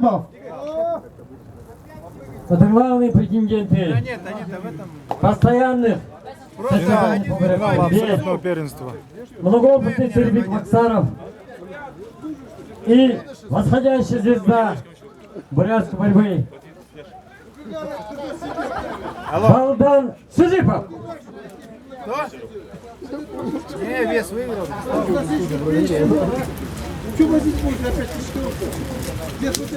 Зажибов. Это главные претенденты постоянных первенства. многоопытный Цербик Максаров и восходящая звезда бурятской борьбы Балдан Сызипов. Не, вес выиграл.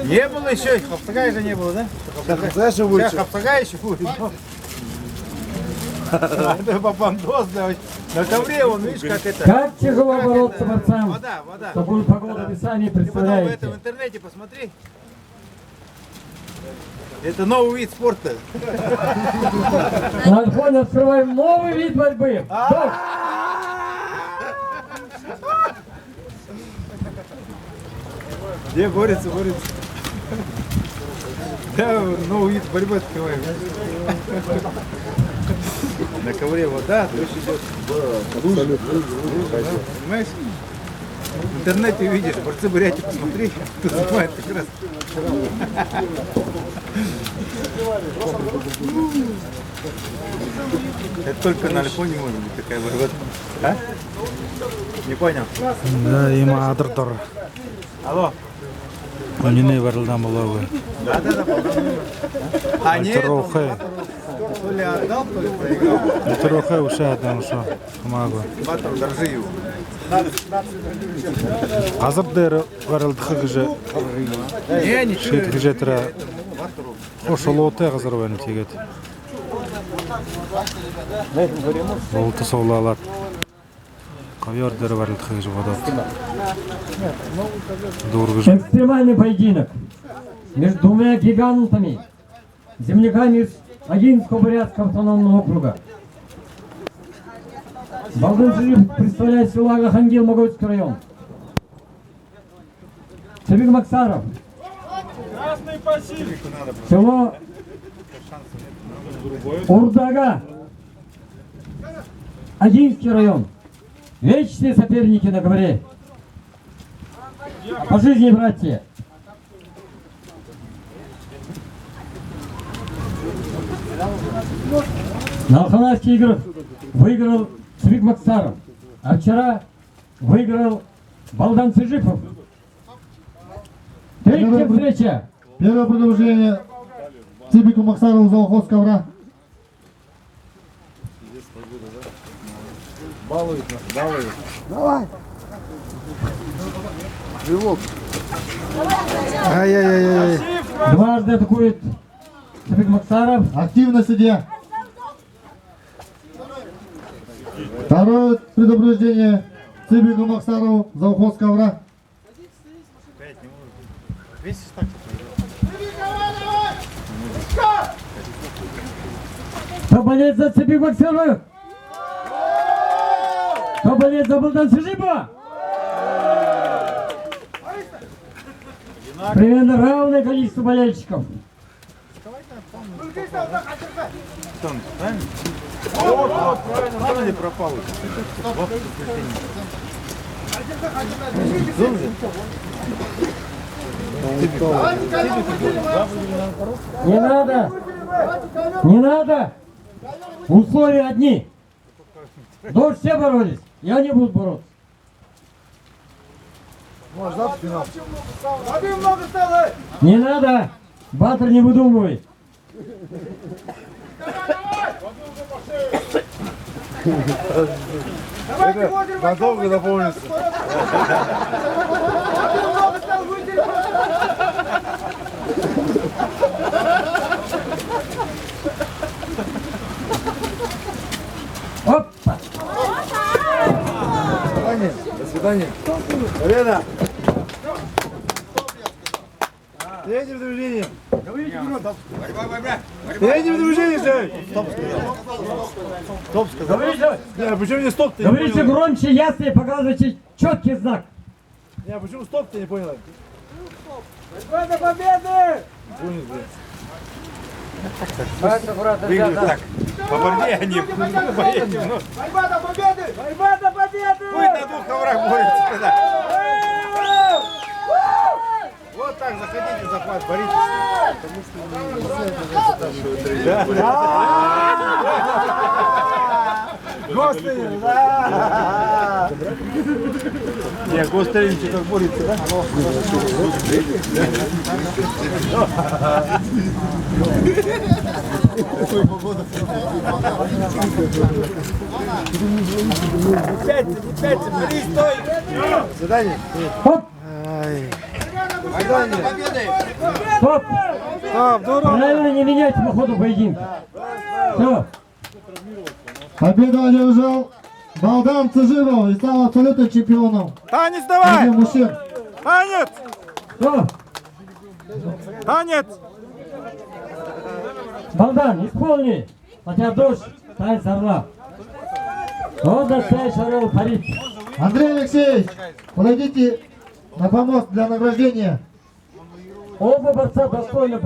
Не было еще, Хапсагая же не было, да? Сейчас Хапсагая еще будет. Это Папандос, на ковре он, видишь, как это. Как тяжело бороться борцам. Вода. Такую погоду вы сами Ты потом в представляете. интернете посмотри. Это новый вид спорта. На фоне открываем новый вид борьбы. Бокс. Где борется? Да, новый вид борьбы открываем. На ковре вода, дождь идет. Понимаешь? В интернете видишь, борцы Бурятии, посмотри, кто занимает как раз. Это только на Альфоне может быть такая борьба. А? Не понял? Да, има адырдыр. Алло. Önüne varıldan bulağı. Да. А нет, Трохи. то ли отдал, то ли проиграл. Трохи ушадан уша. Хамагу. Батыр, держи его. Азырдыр varıldığı gıcı. Не, ничего. Şehit gıcetira. Hoş oluğutu ağzırvanı teget. Oltu soğlalar. Ковёрдыр varıldığı gıcı vodat. Doğru Экстремальный поединок между двумя гигантами, земляками из Агинского бурятского автономного округа. Балдан Сызипов представляет село Агахангил, Моготский район. Цербик Максаров. Село Урдага, Агинский район. Вечные соперники на ковре. По жизни, братья. На Алханайских играх выиграл Цербик Максаров, а вчера выиграл Балдан Сызипов. Третья встреча. Первое продолжение. Цербику Максарову за уход с ковра. Балует. Давай. Живок. Ай-яй-яй-яй. Дважды атакует Цербик Максаров. Активно судья. Второе предупреждение Цербику Максарову за уход с ковра. Весишь так? Кто болеет за Цербик Максарова? Кто болеет за Балдан Сызипова? Примерно равное количество болельщиков. Правильно? Вот, правильно. Правильно пропал. Не надо! Не надо! Условия одни. Дождь все боролись, я не буду бороться. Не надо! Батыр не выдумывай. Надолго запомнится. Опа! До свидания. Победа! Третье движение. Третье движение, Сергей. Стоп сказал. Стоп сказал. Говорите, Не, почему не стоп, ты не говорите понял? громче, ясно и показывайте четкий знак. Не, почему стоп, ты не понял? До победы! Выглядит так. По борьбе они поедем. Борьба до победы! Борьба до победы! Будет на двух коврах борется тогда. Вот вот так заходите, захват, боритесь. Гостей, да! Не, Гостей как борется, да? Пять, бери, стой! Задание. Хоп! Стоп! Так, дорога. Правильно не меняйте по ходу поединка. Все. Победу одержал Балдан Цежиров и стал абсолютным чемпионом. Танець Среди давай! мужчин. Танець! Все. Танець! Богдан, исполни. Хотя дождь, танец орла. Вот настоящий орел парит. Андрей Алексеевич, подойдите на помост для награждения. Оба борца достойно